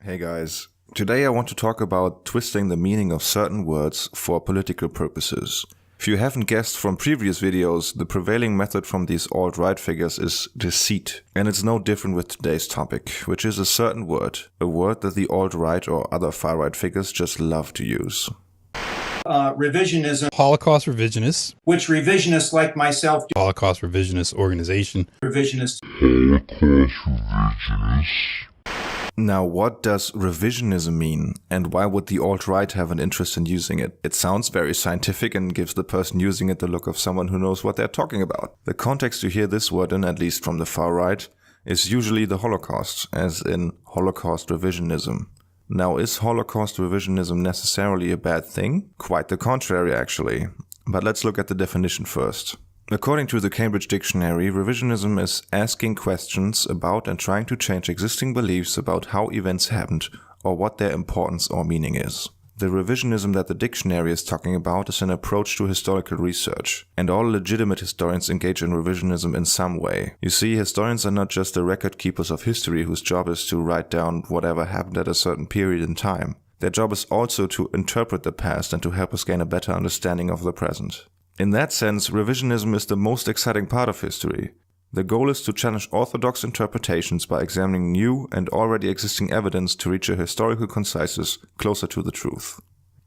Hey guys, today I want to talk about twisting the meaning of certain words for political purposes. If you haven't guessed from previous videos, the prevailing method from these alt-right figures is deceit. And it's no different with today's topic, which is a certain word. A word that the alt-right or other far-right figures just love to use. Revisionism. Holocaust revisionists. Which revisionists like myself do. Holocaust revisionist organization. Revisionists. Holocaust revisionists. Now, what does revisionism mean, and why would the alt-right have an interest in using it? It sounds very scientific and gives the person using it the look of someone who knows what they're talking about. The context you hear this word in, at least from the far right, is usually the Holocaust, as in Holocaust revisionism. Now, is Holocaust revisionism necessarily a bad thing? Quite the contrary, actually. But let's look at the definition first. According to the Cambridge Dictionary, revisionism is asking questions about and trying to change existing beliefs about how events happened or what their importance or meaning is. The revisionism that the dictionary is talking about is an approach to historical research, and all legitimate historians engage in revisionism in some way. You see, historians are not just the record keepers of history whose job is to write down whatever happened at a certain period in time. Their job is also to interpret the past and to help us gain a better understanding of the present. In that sense, revisionism is the most exciting part of history. The goal is to challenge orthodox interpretations by examining new and already existing evidence to reach a historical conciseness closer to the truth.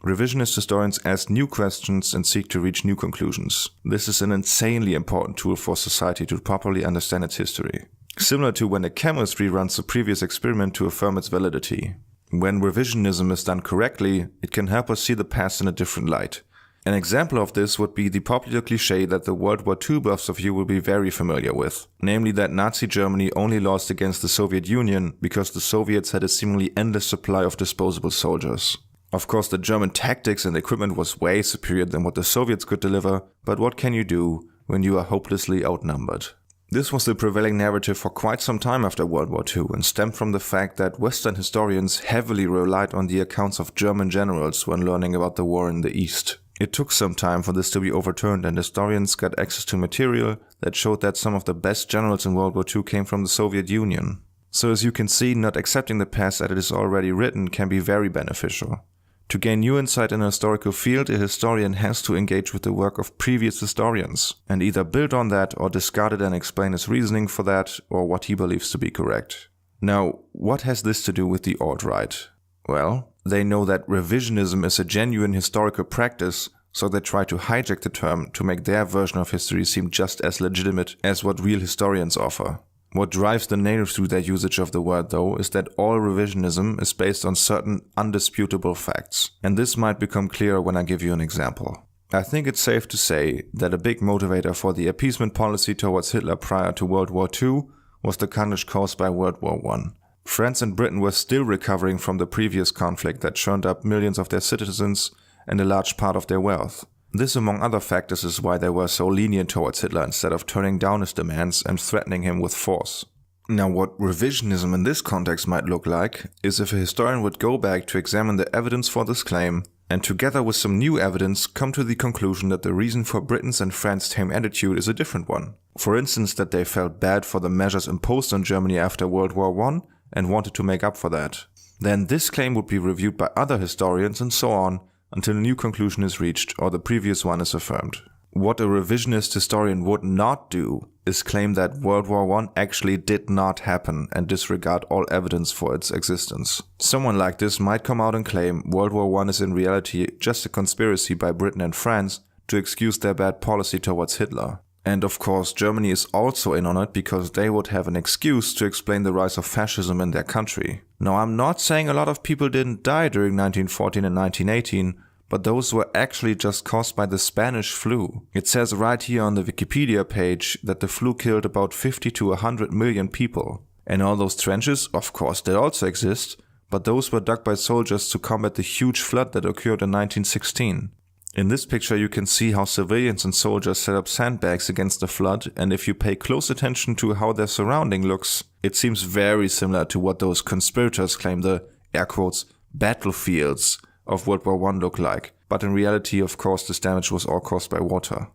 Revisionist historians ask new questions and seek to reach new conclusions. This is an insanely important tool for society to properly understand its history. Similar to when a chemistry runs a previous experiment to affirm its validity. When revisionism is done correctly, it can help us see the past in a different light. An example of this would be the popular cliché that the World War II buffs of you will be very familiar with. Namely that Nazi Germany only lost against the Soviet Union because the Soviets had a seemingly endless supply of disposable soldiers. Of course, the German tactics and equipment was way superior than what the Soviets could deliver, but what can you do when you are hopelessly outnumbered? This was the prevailing narrative for quite some time after World War II and stemmed from the fact that Western historians heavily relied on the accounts of German generals when learning about the war in the East. It took some time for this to be overturned, and historians got access to material that showed that some of the best generals in World War II came from the Soviet Union. So as you can see, not accepting the past as it is already written can be very beneficial. To gain new insight in a historical field, a historian has to engage with the work of previous historians, and either build on that or discard it and explain his reasoning for that or what he believes to be correct. Now, what has this to do with the alt-right? Well, they know that revisionism is a genuine historical practice, so they try to hijack the term to make their version of history seem just as legitimate as what real historians offer. What drives the nail through their usage of the word, though, is that all revisionism is based on certain undisputable facts, and this might become clearer when I give you an example. I think it's safe to say that a big motivator for the appeasement policy towards Hitler prior to World War II was the carnage caused by World War I. France and Britain were still recovering from the previous conflict that churned up millions of their citizens and a large part of their wealth. This, among other factors, is why they were so lenient towards Hitler instead of turning down his demands and threatening him with force. Now, what revisionism in this context might look like is if a historian would go back to examine the evidence for this claim and together with some new evidence come to the conclusion that the reason for Britain's and France's tame attitude is a different one. For instance, that they felt bad for the measures imposed on Germany after World War I and wanted to make up for that. Then this claim would be reviewed by other historians and so on until a new conclusion is reached or the previous one is affirmed. What a revisionist historian would not do is claim that World War I actually did not happen and disregard all evidence for its existence. Someone like this might come out and claim World War I is in reality just a conspiracy by Britain and France to excuse their bad policy towards Hitler. And of course, Germany is also in on it because they would have an excuse to explain the rise of fascism in their country. Now, I'm not saying a lot of people didn't die during 1914 and 1918, but those were actually just caused by the Spanish flu. It says right here on the Wikipedia page that the flu killed about 50 to 100 million people. And all those trenches, of course, they also exist, but those were dug by soldiers to combat the huge flood that occurred in 1916. In this picture you can see how civilians and soldiers set up sandbags against the flood, and if you pay close attention to how their surrounding looks, it seems very similar to what those conspirators claim the, air quotes, battlefields of World War I look like. But in reality, of course, this damage was all caused by water.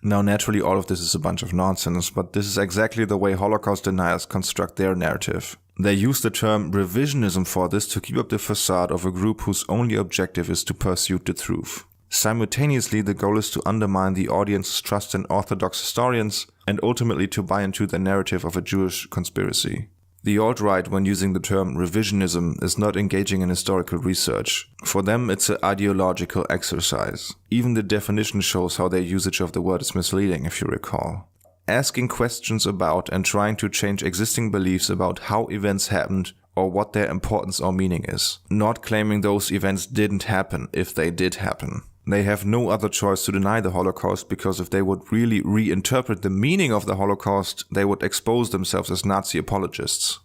Now naturally all of this is a bunch of nonsense, but this is exactly the way Holocaust deniers construct their narrative. They use the term revisionism for this to keep up the facade of a group whose only objective is to pursue the truth. Simultaneously, the goal is to undermine the audience's trust in orthodox historians and ultimately to buy into the narrative of a Jewish conspiracy. The alt-right, when using the term revisionism, is not engaging in historical research. For them, it's an ideological exercise. Even the definition shows how their usage of the word is misleading, if you recall. Asking questions about and trying to change existing beliefs about how events happened or what their importance or meaning is. Not claiming those events didn't happen if they did happen. They have no other choice to deny the Holocaust, because if they would really reinterpret the meaning of the Holocaust, they would expose themselves as Nazi apologists.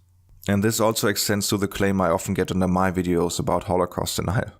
And this also extends to the claim I often get under my videos about Holocaust denial.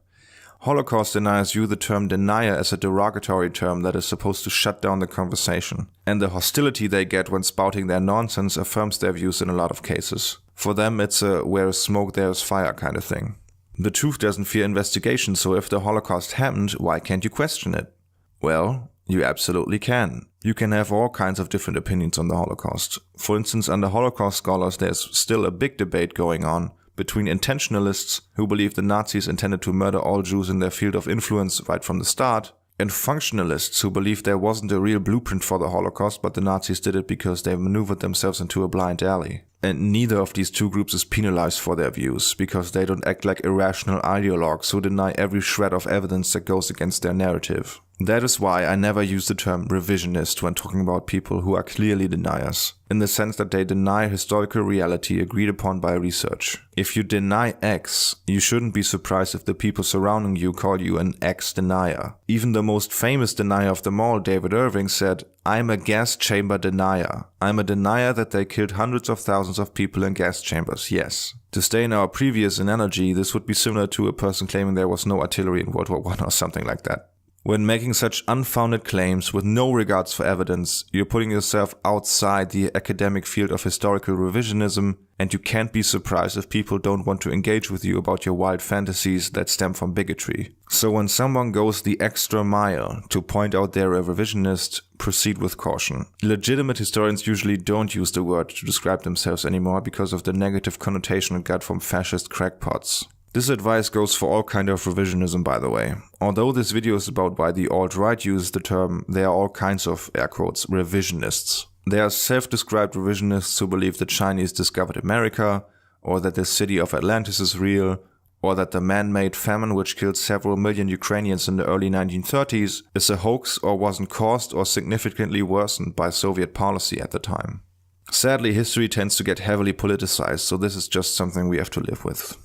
Holocaust deniers view the term denier as a derogatory term that is supposed to shut down the conversation, and the hostility they get when spouting their nonsense affirms their views in a lot of cases. For them, it's a where is smoke there is fire kind of thing. The truth doesn't fear investigation, so if the Holocaust happened, why can't you question it? Well, you absolutely can. You can have all kinds of different opinions on the Holocaust. For instance, under Holocaust scholars, there's still a big debate going on between intentionalists who believe the Nazis intended to murder all Jews in their field of influence right from the start, and functionalists who believe there wasn't a real blueprint for the Holocaust, but the Nazis did it because they maneuvered themselves into a blind alley. And neither of these two groups is penalized for their views, because they don't act like irrational ideologues who deny every shred of evidence that goes against their narrative. That is why I never use the term revisionist when talking about people who are clearly deniers, in the sense that they deny historical reality agreed upon by research. If you deny X, you shouldn't be surprised if the people surrounding you call you an X denier. Even the most famous denier of them all, David Irving, said, "I'm a gas chamber denier. I'm a denier that they killed hundreds of thousands of people in gas chambers, yes." To stay in our previous analogy, this would be similar to a person claiming there was no artillery in World War I or something like that. When making such unfounded claims with no regards for evidence, you're putting yourself outside the academic field of historical revisionism, and you can't be surprised if people don't want to engage with you about your wild fantasies that stem from bigotry. So when someone goes the extra mile to point out they're a revisionist, proceed with caution. Legitimate historians usually don't use the word to describe themselves anymore because of the negative connotation it got from fascist crackpots. This advice goes for all kind of revisionism, by the way. Although this video is about why the alt-right uses the term, there are all kinds of, air quotes, revisionists. There are self-described revisionists who believe the Chinese discovered America, or that the city of Atlantis is real, or that the man-made famine which killed several million Ukrainians in the early 1930s is a hoax or wasn't caused or significantly worsened by Soviet policy at the time. Sadly, history tends to get heavily politicized, so this is just something we have to live with.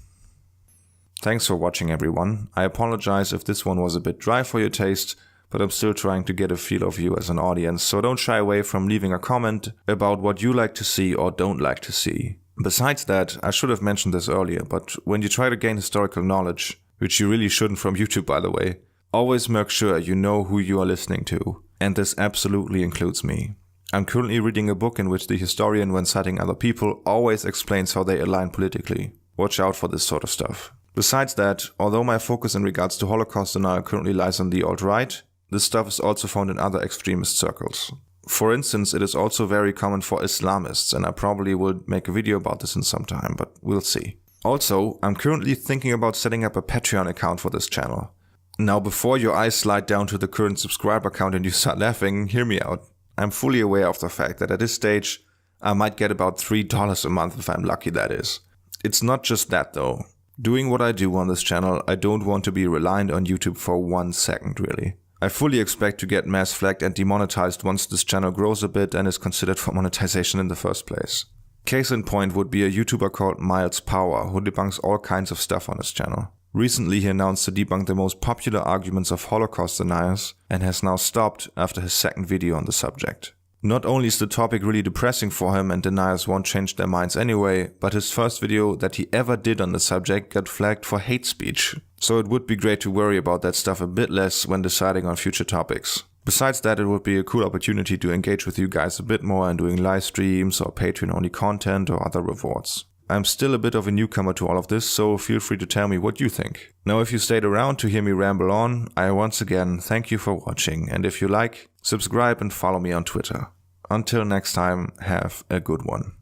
Thanks for watching, everyone. I apologize if this one was a bit dry for your taste, but I'm still trying to get a feel of you as an audience, so don't shy away from leaving a comment about what you like to see or don't like to see. Besides that, I should have mentioned this earlier, but when you try to gain historical knowledge, which you really shouldn't from YouTube by the way, always make sure you know who you are listening to, and this absolutely includes me. I'm currently reading a book in which the historian, when citing other people, always explains how they align politically. Watch out for this sort of stuff. Besides that, although my focus in regards to Holocaust denial currently lies on the alt-right, this stuff is also found in other extremist circles. For instance, it is also very common for Islamists, and I probably will make a video about this in some time, but we'll see. Also, I'm currently thinking about setting up a Patreon account for this channel. Now, before your eyes slide down to the current subscriber count and you start laughing, hear me out. I'm fully aware of the fact that at this stage, I might get about $3 a month if I'm lucky, that is. It's not just that though. Doing what I do on this channel, I don't want to be reliant on YouTube for 1 second, really. I fully expect to get mass flagged and demonetized once this channel grows a bit and is considered for monetization in the first place. Case in point would be a YouTuber called Miles Power, who debunks all kinds of stuff on his channel. Recently he announced to debunk the most popular arguments of Holocaust deniers and has now stopped after his second video on the subject. Not only is the topic really depressing for him and deniers won't change their minds anyway, but his first video that he ever did on the subject got flagged for hate speech. So it would be great to worry about that stuff a bit less when deciding on future topics. Besides that, it would be a cool opportunity to engage with you guys a bit more and doing live streams or Patreon only content or other rewards. I'm still a bit of a newcomer to all of this, so feel free to tell me what you think. Now, if you stayed around to hear me ramble on, I once again thank you for watching, and if you like, subscribe and follow me on Twitter. Until next time, have a good one.